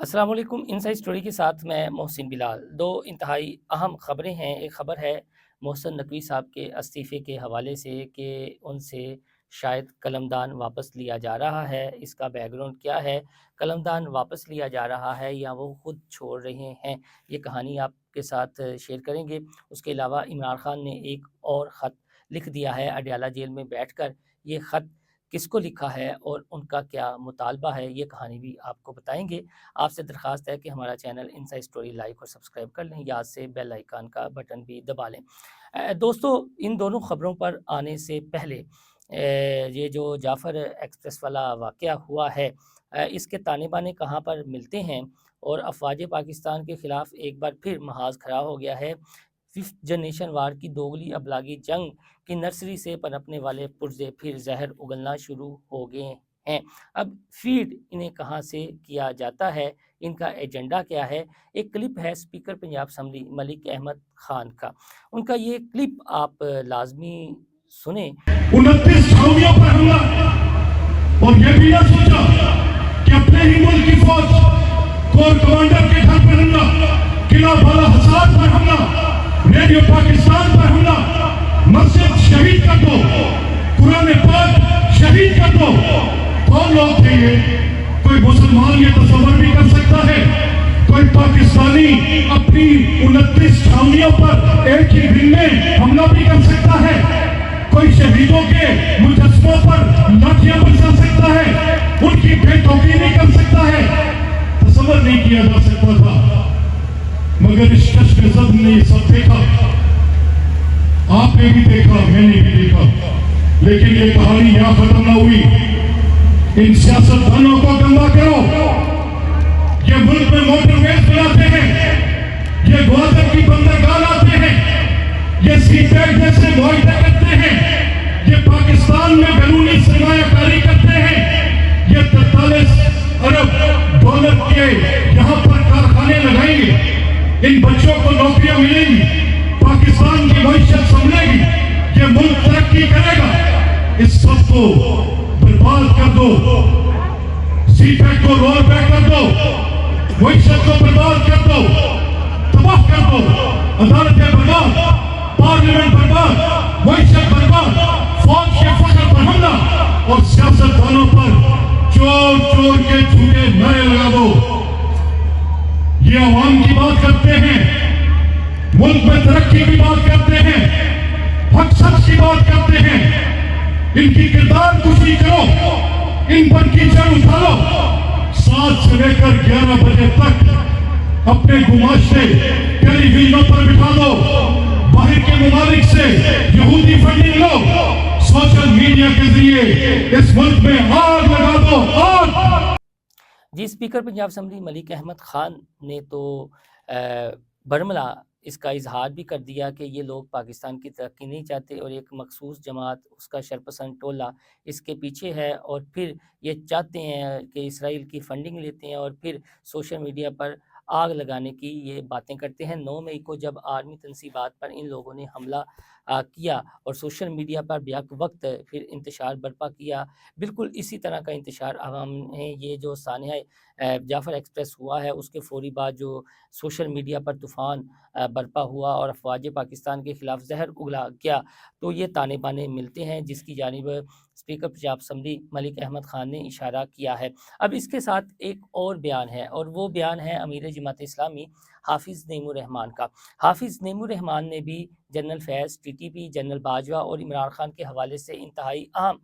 अस्सलाम वालेकुम। Inside story के साथ मैं मोहसिन बिलाल। दो इंतहाई अहम ख़बरें हैं। एक ख़बर है मोहसिन नकवी साहब के इस्तीफ़े के हवाले से कि उनसे शायद कलमदान वापस लिया जा रहा है। इसका बैकग्राउंड क्या है, कलमदान वापस लिया जा रहा है या वो ख़ुद छोड़ रहे हैं, ये कहानी आपके साथ शेयर करेंगे। उसके अलावा इमरान खान ने एक और ख़त लिख दिया है अडयाला जेल में बैठकर। ये ख़त किसको लिखा है और उनका क्या मुतालबा है, ये कहानी भी आपको बताएंगे। आपसे दरख्वास्त है कि हमारा चैनल इनसाइड स्टोरी लाइक और सब्सक्राइब कर लें, याद से बेल आइकन का बटन भी दबा लें। दोस्तों, इन दोनों ख़बरों पर आने से पहले ये जो जाफ़र एक्सप्रेस वाला वाक़या हुआ है, इसके ताने बाने कहाँ पर मिलते हैं और अफ़वाज पाकिस्तान के ख़िलाफ़ एक बार फिर महाज़ खड़ा हो गया है। फिफ्थ जनरेशन वार की दोगली अबलागी जंग की नर्सरी से पनपने वाले पुर्जे फिर जहर उगलना शुरू हो गए हैं। अब फीड इन्हें कहाँ से किया जाता है, इनका एजेंडा क्या है। एक क्लिप है स्पीकर पंजाब असम्बली मलिक अहमद खान का, उनका ये क्लिप आप लाजमी सुने। 29 छावनियों पर हमला और ये भी ना सोचा कि अपने ही मुल्क की फौज कोर कमांडर के घर पर हमला, किला बाला हसाद पर हमला, रेडियो पाकिस्तान पर हमला, मस्जिद शहीद कर दो, कुरान पाक शहीद कर दो। कौन लोग थे ये? कोई मुसलमान ये तस्वर भी कर सकता है? कोई पाकिस्तानी अपनी 29 छावनियों पर एक ही दिन में हमला भी कर सकता है? कोई शहीदों के मुजस्समों पर लाठियां बरसा सकता है? उनकी बेतौकीरी नहीं कर सकता है? तस्वर नहीं किया जा सकता था, मगर इस कश्म ज़द ने ये सब देखा। आपने भी देखा, मैंने भी देखा, लेकिन ये कहानी यहां खत्म ना हुई। इन सियासतदानों को गंदा करो। ये मुल्क में मोटरवेज बनाते हैं, ये ग्वादर की बंदरगाह लाते हैं, ये सीपैक जैसे मुआहदे करते हैं, ये पाकिस्तान में बैरूनी सरमायाकारी करते हैं, ये 43 अरब डॉलर के यहाँ पर कारखाने लगाएंगे, इन बच्चों को नौकरियां मिलेंगी, पाकिस्तान की भविष्य संभलेगी, ये मुल्क तरक्की करेगा। इस सब को बर्बाद कर दो, सीपैक को रोल बैक कर दो, भविष्य को बर्बाद कर दो, तबाह कर दो। अदालतें बर्बाद, पार्लियामेंट बर्बाद, भविष्य बर्बाद, फौज के फखर पर हमला और सियासतदानों पर चोर चोर के झूठे नारे लगा दो। ये अवाम की बात करते हैं, मुल्क में तरक्की की बात करते हैं, हक सच की बात करते हैं। इनकी किरदार कुशी करो, इन पर कीचड़ उठालो। 7 से लेकर 11 बजे तक अपने गुमाश्ते टेलीविजनों पर बिठा दो, बाहर के ममालिक से यहूदी फंडिंग लो, सोशल मीडिया के जरिए इस मुल्क में आग लगा दो, आग। जी, स्पीकर पंजाब असम्बली मलिक अहमद खान ने तो बरमला इसका इजहार भी कर दिया कि ये लोग पाकिस्तान की तरक्की नहीं चाहते और एक मखसूस जमात, उसका शरपसंद टोला इसके पीछे है और फिर ये चाहते हैं कि इसराइल की फंडिंग लेते हैं और फिर सोशल मीडिया पर आग लगाने की ये बातें करते हैं। 9 मई को जब आर्मी तनसीबात पर इन लोगों ने हमला किया और सोशल मीडिया पर बेहक वक्त फिर इंतशार बर्पा किया, बिल्कुल इसी तरह का इंतशार आवाम ने ये जो सानिया जाफ़र एक्सप्रेस हुआ है उसके फ़ौरी बाद जो सोशल मीडिया पर तूफ़ान बर्पा हुआ और अफ़वाज पाकिस्तान के ख़िलाफ़ ज़हर उगला गया, तो ये ताने बाने मिलते हैं जिसकी जानिब स्पीकर पंजाब असम्बली मलिक अहमद खान ने इशारा किया है। अब इसके साथ एक और बयान है और वो बयान है अमीर जमात इस्लामी हाफिज़ नईमुर रहमान का। हाफिज़ नईमुर रहमान ने भी जनरल फैज़, टीटीपी, जनरल बाजवा और इमरान खान के हवाले से इंतहाई अहम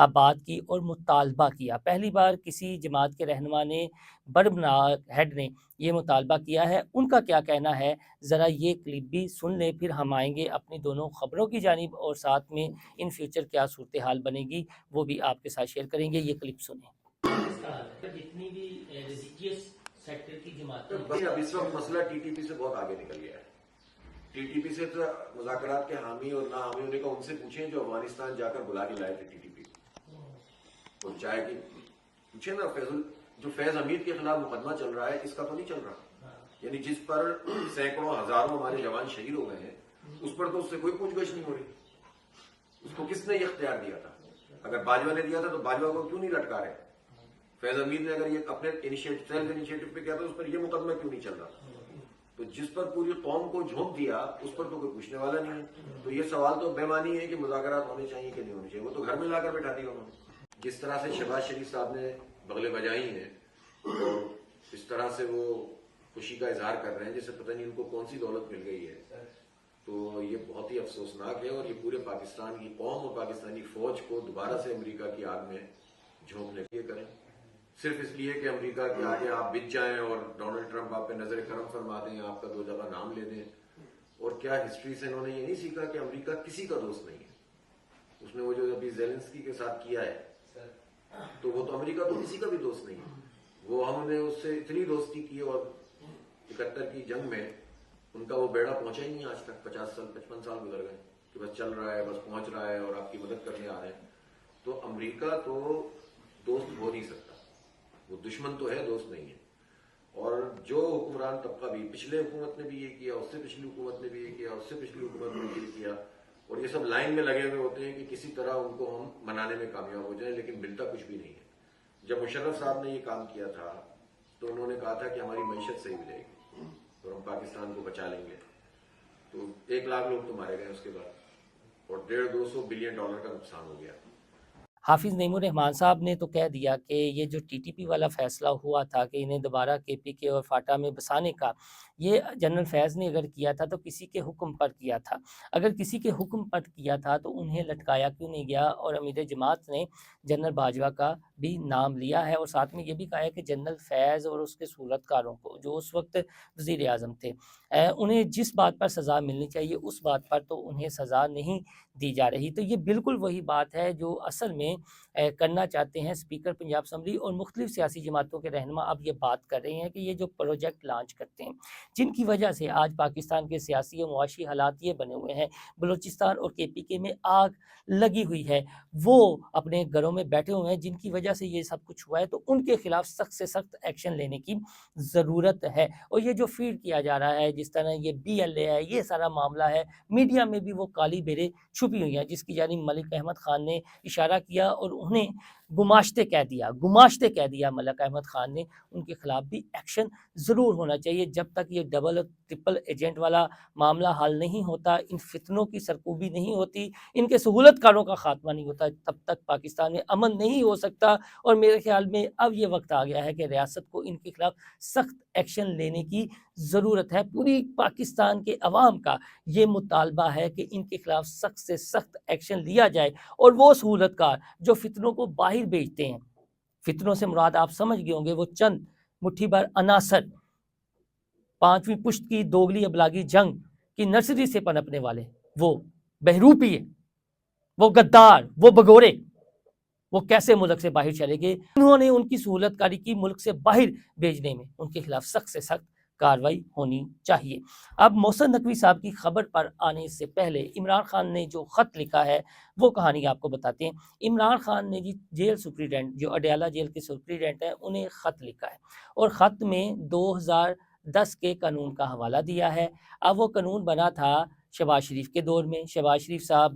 बात की और मुतालबा किया। पहली बार किसी जमात के रहनुमा ने बर्बनाक हेड ने ये मुतालबा किया है। उनका क्या कहना है, ज़रा ये क्लिप भी सुन लें, फिर हम आएंगे अपनी दोनों ख़बरों की जानिब और साथ में इन फ्यूचर क्या सूरत हाल बनेगी वो भी आपके साथ शेयर करेंगे। ये क्लिप सुने। जितनी भी रिलीजियस सेक्टर की जमातें, अब इस वक्त मसला टीटीपी से बहुत आगे निकल गया है। टीटीपी से तो मुज़ाकरात के हामी और ना हामी होने का उनसे पूछें जो अफगानिस्तान जाकर बुला के लाए थे टीटीपी को। चाहे कि पूछे ना जो फैज हमीद के खिलाफ मुकदमा चल रहा है, इसका तो नहीं चल रहा, यानी जिस पर सैकड़ों हजारों हमारे जवान शहीद हो गए हैं, उस पर तो उससे कोई पूछगछ नहीं हो रही। उसको किसने ये इख्तियार दिया था? अगर बाजवा ने दिया था तो बाजवा को क्यों नहीं लटका रहे? फैज हमीद ने अगर ये अपने सेल्फ इनिशिएटिव पे किया तो उस पर ये मुकदमा क्यों नहीं चल रहा? तो जिस पर पूरी कौम को झोंक दिया उस पर तो कोई पूछने वाला नहीं है। तो ये सवाल तो बेमानी है कि मुज़ाकरात होने चाहिए कि नहीं होने चाहिए, वो तो घर में लाकर बैठा दिया उन्होंने। जिस तरह से शहबाज शरीफ साहब ने बगले बजाई हैं और इस तरह से वो खुशी का इजहार कर रहे हैं जैसे पता नहीं उनको कौन सी दौलत मिल गई है, तो ये बहुत ही अफसोसनाक है। और ये पूरे पाकिस्तान की कौम और पाकिस्तानी फौज को दोबारा से अमेरिका की आग में झोंकने के लिए करें, सिर्फ इसलिए कि अमेरिका के आगे आप बिछ जाएं और डोनाल्ड ट्रंप आप पे नजर करम फरमा दें, आपका 2 दफा नाम ले दें। और क्या हिस्ट्री से इन्होंने ये नहीं सीखा कि अमेरिका किसी का दोस्त नहीं है? उसने वो जो अभी ज़ेलेंस्की के साथ किया है, तो वो तो अमेरिका तो किसी का भी दोस्त नहीं है। वो हमने उससे इतनी दोस्ती की और 71 की जंग में उनका वो बेड़ा पहुंचा ही नहीं आज तक। 50 साल 55 साल गुजर गए कि बस चल रहा है, बस पहुंच रहा है और आपकी मदद करने आ रहे हैं। तो अमेरिका तो दोस्त हो नहीं सकता, वो दुश्मन तो है, दोस्त नहीं है। और जो हुक्मरान तबका भी, पिछले हुकूमत ने भी ये किया, उससे पिछली हुकूमत ने भी ये किया, उससे पिछली हुकूमत ने भी ये किया, और ये सब लाइन में लगे हुए होते हैं कि किसी तरह उनको हम मनाने में कामयाब हो जाएं, लेकिन मिलता कुछ भी नहीं है। जब मुशर्रफ साहब ने ये काम किया था तो उन्होंने कहा था कि हमारी मईशत सही मिलेगी और हम पाकिस्तान को बचा लेंगे। तो 1 लाख लोग तो मारे गए उसके बाद और 150-200 बिलियन डॉलर का नुकसान हो गया। हाफिज़ नईमुर रहमान साहब ने तो कह दिया कि ये जो टीटीपी वाला फ़ैसला हुआ था कि इन्हें दोबारा केपीके और फाटा में बसाने का, ये जनरल फैज़ ने अगर किया था तो किसी के हुक्म पर किया था। अगर किसी के हुक्म पर किया था तो उन्हें लटकाया क्यों नहीं गया? और अमीर जमात ने जनरल बाजवा का भी नाम लिया है और साथ में ये भी कहा है कि जनरल फैज़ और उसके सूरतकारों को, जो उस वक्त वज़ीर आज़म थे, उन्हें जिस बात पर सज़ा मिलनी चाहिए उस बात पर तो उन्हें सज़ा नहीं दी जा रही। तो ये बिल्कुल वही बात है जो असल में करना चाहते हैं स्पीकर पंजाब असम्बली और मुख्तलिफ सियासी जमातों के रहनुमा अब ये बात कर रहे हैं कि ये जो प्रोजेक्ट लॉन्च करते हैं, जिनकी वजह से आज पाकिस्तान के सियासी और मुआशी हालात ये बने हुए हैं, बलूचिस्तान और केपीके में आग लगी हुई है, वो अपने घरों में बैठे हुए हैं, जिनकी वजह से ये सब कुछ हुआ है, तो उनके खिलाफ सख्त से सख्त एक्शन लेने की ज़रूरत है। और ये जो फीड किया जा रहा है, जिस तरह ये BLA है, ये सारा मामला है, मीडिया में भी वो काली बेरें छुपी हुई हैं, जिसकी जानिब मलिक अहमद खान ने इशारा किया और उन्हें गुमाश्ते कह दिया मलिक अहमद खान ने। उनके खिलाफ भी एक्शन ज़रूर होना चाहिए। जब तक ये डबल और ट्रिपल एजेंट वाला मामला हल नहीं होता, इन फितनों की सरकूबी नहीं होती, इनके सहूलतकारों का खात्मा नहीं होता, तब तक पाकिस्तान में अमन नहीं हो सकता। और मेरे ख्याल में अब ये वक्त आ गया है कि रियासत को इनके खिलाफ सख्त एक्शन लेने की ज़रूरत है। पूरी पाकिस्तान के अवाम का ये मुतालबा है कि इनके खिलाफ सख्त से सख्त एक्शन लिया जाए और वो सहूलतकार जो फितनों को बाहर भेजते हैं, फितनों से मुराद आप समझ गए होंगे, वो चंद मुट्ठी भर अनासर, 5वीं पुश्त की दोगली अबलागी जंग की नर्सरी से पनपने वाले, वो बहरूपी है, वो गद्दार, वो भगोरे, वो कैसे मुल्क से बाहर चले गए? उन्होंने उनकी सहूलतकारी की मुल्क से बाहर भेजने में, उनके खिलाफ सख्त से सख्त कार्रवाई होनी चाहिए। अब मोहसिन नकवी साहब की खबर पर आने से पहले इमरान खान ने जो ख़त लिखा है वो कहानी आपको बताते हैं। इमरान खान ने जी जेल सुप्रीडेंट, जो अडयाला जेल के सुप्रीडेंट हैं, उन्हें ख़त लिखा है और ख़त में 2010 के कानून का हवाला दिया है। अब वो कानून बना था शहबाज शरीफ के दौर में। शहबाज शरीफ साहब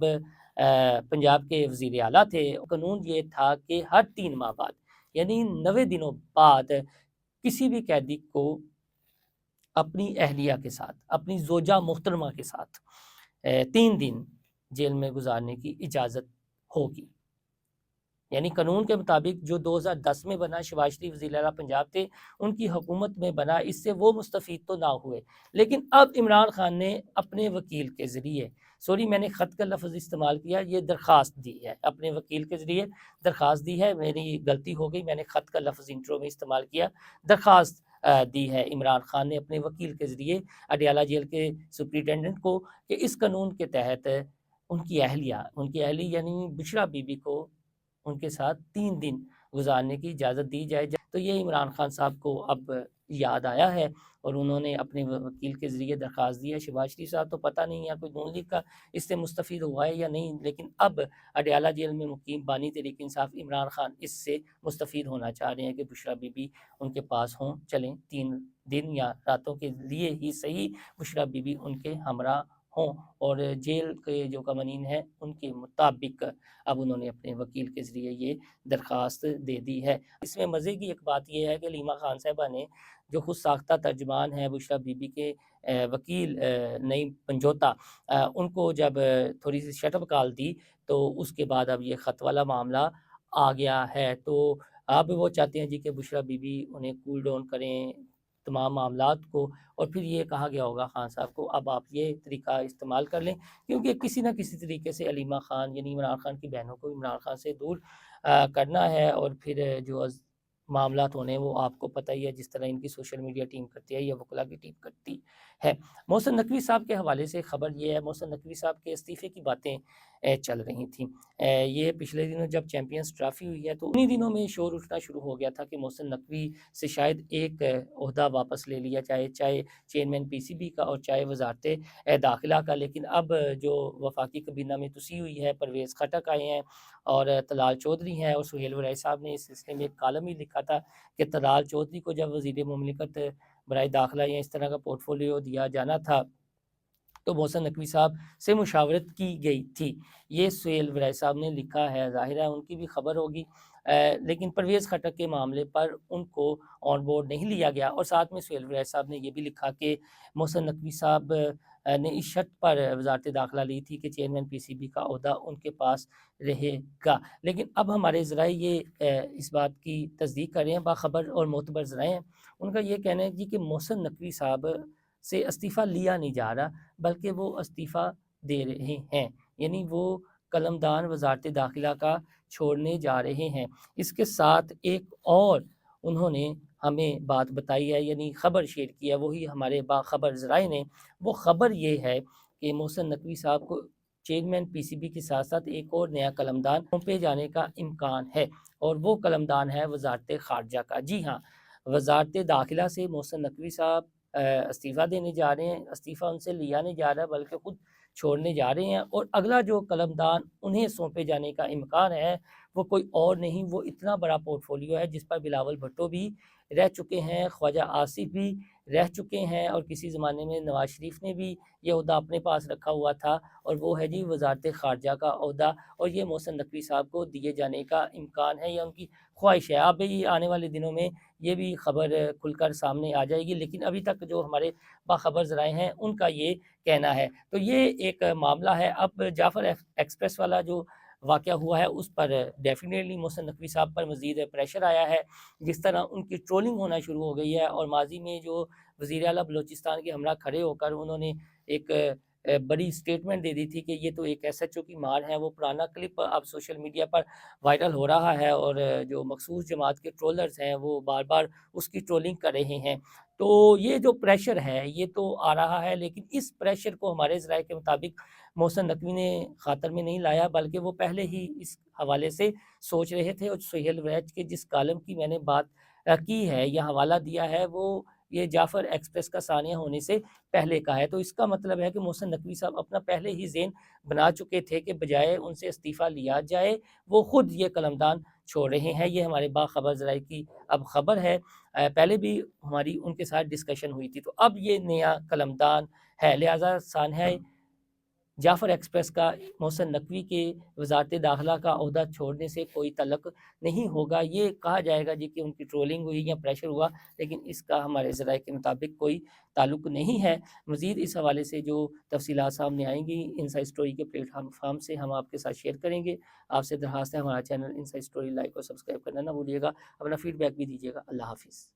पंजाब के वज़ीर आला थे। कानून ये था कि हर 3 माह बाद, यानी 90 दिनों बाद, किसी भी कैदी को अपनी अहलिया के साथ, अपनी ज़ोजा मोहतरमा के साथ 3 दिन जेल में गुजारने की इजाज़त होगी। यानी कानून के मुताबिक जो 2010 में बना, शहबाज शरीफ वज़ीर आला पंजाब थे, उनकी हुकूमत में बना, इससे वो मुस्तफ़ीद तो ना हुए। लेकिन अब इमरान खान ने अपने वकील के ज़रिए, सॉरी मैंने ख़त का लफ्ज़ इस्तेमाल किया, ये दरख्वास्त दी है, अपने वकील के ज़रिए दरख्वास्त दी है, मेरी गलती हो गई, मैंने ख़त का लफ्ज़ इंट्रो में इस्तेमाल किया, दरख्वास्त दी है इमरान खान ने अपने वकील के ज़रिए अडयाला जेल के सुप्रिटेंडेंट को कि इस कानून के तहत उनकी अहली यानी बुशरा बीबी को उनके साथ 3 दिन गुजारने की इजाज़त दी जाए। तो ये इमरान खान साहब को अब याद आया है और उन्होंने अपने वकील के ज़रिए दरख्वास्त दी है। शहबाज शरीफ साहब तो पता नहीं है कोई नून लीग का इससे मुस्तफ़ीद हुआ है या नहीं, लेकिन अब अडयाला जेल में मुकीम बानी तहरीक इंसाफ इमरान खान इससे मुस्तफ़ीद होना चाह रहे हैं कि बुशरा बीबी उनके पास हों। चलें 3 दिन या रातों के लिए ही सही, बुशरा बीबी उनके हमरा ہوں اور جیل کے جو قوانین ہیں ان کے مطابق اب انہوں نے اپنے وکیل کے ذریعے یہ درخواست دے دی ہے۔ اس میں مزے کی ایک بات یہ ہے کہ علیمہ خان صاحبہ نے جو خود ساختہ ترجمان ہیں بشریٰ بی بی کے وکیل نعیم پنجوتا، ان کو جب تھوڑی سی شٹ اپ کال دی تو اس کے بعد اب یہ خط والا معاملہ آ گیا ہے۔ تو اب وہ چاہتے ہیں جی کہ بشریٰ بی بی انہیں کول ڈاؤن کریں تمام معاملات کو، اور پھر یہ کہا گیا ہوگا خان صاحب کو اب آپ یہ طریقہ استعمال کر لیں، کیونکہ کسی نہ کسی طریقے سے علیمہ خان یعنی عمران خان کی بہنوں کو عمران خان سے دور کرنا ہے، اور پھر جو معاملات ہونے وہ آپ کو پتہ ہی ہے جس طرح ان کی سوشل میڈیا ٹیم کرتی ہے یا وکلا کی ٹیم کرتی ہے۔ محسن نقوی صاحب کے حوالے سے خبر یہ ہے، محسن نقوی صاحب کے استعفے کی باتیں چل رہی تھیں۔ یہ پچھلے دنوں جب چیمپئنز ٹرافی ہوئی ہے تو انہی دنوں میں شور اٹھنا شروع ہو گیا تھا کہ محسن نقوی سے شاید ایک عہدہ واپس لے لیا جائے، چاہے چیئرمین پی سی بی کا اور چاہے وزارت داخلہ کا، لیکن اب جو وفاقی کابینہ میں توسیع ہوئی ہے، پرویز خٹک آئے ہیں اور طلال چودھری ہیں، اور سہیل ورائی صاحب نے اس سلسلے میں ایک کالم ہی لکھا تھا کہ طلال چودھری کو جب وزیر مملکت برائے داخلہ یا اس طرح کا پورٹ فولیو دیا جانا تھا تو محسن نقوی صاحب سے مشاورت کی گئی تھی۔ یہ سہیل ورائی صاحب نے لکھا ہے، ظاہر ہے ان کی بھی خبر ہوگی، لیکن پرویز خٹک کے معاملے پر ان کو آن بورڈ نہیں لیا گیا، اور ساتھ میں سہیل ورائی صاحب نے یہ بھی لکھا کہ محسن نقوی صاحب نے اس شرط پر وزارت داخلہ لی تھی کہ چیئرمین پی سی بی کا عہدہ ان کے پاس رہے گا، لیکن اب ہمارے ذرائع یہ اس بات کی تصدیق کر رہے ہیں، باخبر اور معتبر ذرائع ہیں، ان کا یہ کہنا ہے جی کہ محسن نقوی صاحب سے استعفیٰ لیا نہیں جا رہا بلکہ وہ استعفیٰ دے رہے ہیں، یعنی وہ قلمدان وزارت داخلہ کا چھوڑنے جا رہے ہیں۔ اس کے ساتھ ایک اور انہوں نے ہمیں بات بتائی ہے، یعنی خبر شیئر کی ہے، وہی ہمارے باخبر ذرائع نے، وہ خبر یہ ہے کہ محسن نقوی صاحب کو چیئرمین پی سی بی کے ساتھ ساتھ ایک اور نیا قلمدان سونپے جانے کا امکان ہے، اور وہ قلمدان ہے وزارت خارجہ کا۔ جی ہاں، وزارت داخلہ سے محسن نقوی صاحب استعفیٰ دینے جا رہے ہیں، استعفیٰ ان سے لیا نہیں جا رہا بلکہ خود چھوڑنے جا رہے ہیں، اور اگلا جو قلمدان انہیں سونپے جانے کا امکان ہے وہ کوئی اور نہیں، وہ اتنا بڑا پورٹ فولیو ہے جس پر بلاول بھٹو بھی رہ چکے ہیں، خواجہ آصف بھی رہ چکے ہیں، اور کسی زمانے میں نواز شریف نے بھی یہ عہدہ اپنے پاس رکھا ہوا تھا، اور وہ ہے جی وزارت خارجہ کا عہدہ، اور یہ محسن نقوی صاحب کو دیے جانے کا امکان ہے یا ان کی خواہش ہے۔ اب یہ آنے والے دنوں میں یہ بھی خبر کھل کر سامنے آ جائے گی، لیکن ابھی تک جو ہمارے باخبر ذرائع ہیں ان کا یہ کہنا ہے۔ تو یہ ایک معاملہ ہے۔ اب جعفر ایکسپریس والا جو واقعہ ہوا ہے اس پر ڈیفینیٹلی محسن نقوی صاحب پر مزید پریشر آیا ہے، جس طرح ان کی ٹرولنگ ہونا شروع ہو گئی ہے، اور ماضی میں جو وزیر اعلیٰ بلوچستان کے ہمراہ کھڑے ہو کر انہوں نے ایک بڑی سٹیٹمنٹ دے دی تھی کہ یہ تو ایک ایس ایچ او کی مار ہے، وہ پرانا کلپ اب سوشل میڈیا پر وائرل ہو رہا ہے، اور جو مخصوص جماعت کے ٹرولرز ہیں وہ بار بار اس کی ٹرولنگ کر رہے ہیں۔ تو یہ جو پریشر ہے یہ تو آ رہا ہے، لیکن اس پریشر کو ہمارے ذرائع کے مطابق محسن نقوی نے خاطر میں نہیں لایا، بلکہ وہ پہلے ہی اس حوالے سے سوچ رہے تھے، اور سہیل ویج کے جس کالم کی میں نے بات کی ہے یا حوالہ دیا ہے وہ یہ جعفر ایکسپریس کا ثانیہ ہونے سے پہلے کا ہے، تو اس کا مطلب ہے کہ محسن نقوی صاحب اپنا پہلے ہی ذہن بنا چکے تھے کہ بجائے ان سے استعفیٰ لیا جائے وہ خود یہ قلمدان چھوڑ رہے ہیں۔ یہ ہمارے باخبر ذرائع کی اب خبر ہے، پہلے بھی ہماری ان کے ساتھ ڈسکشن ہوئی تھی، تو اب یہ نیا قلمدان ہے، لہٰذا سانحہ جعفر ایکسپریس کا محسن نقوی کے وزارت داخلہ کا عہدہ چھوڑنے سے کوئی تعلق نہیں ہوگا۔ یہ کہا جائے گا جی کہ ان کی ٹرولنگ ہوئی یا پریشر ہوا، لیکن اس کا ہمارے ذرائع کے مطابق کوئی تعلق نہیں ہے۔ مزید اس حوالے سے جو تفصیلات سامنے آئیں گی انسائیڈ اسٹوری کے پلیٹ فارم سے ہم آپ کے ساتھ شیئر کریں گے۔ آپ سے درخواست ہے ہمارا چینل انسائیڈ اسٹوری لائک اور سبسکرائب کرنا نہ بھولیے گا، اپنا فیڈ بیک بھی دیجیے گا۔ اللہ حافظ۔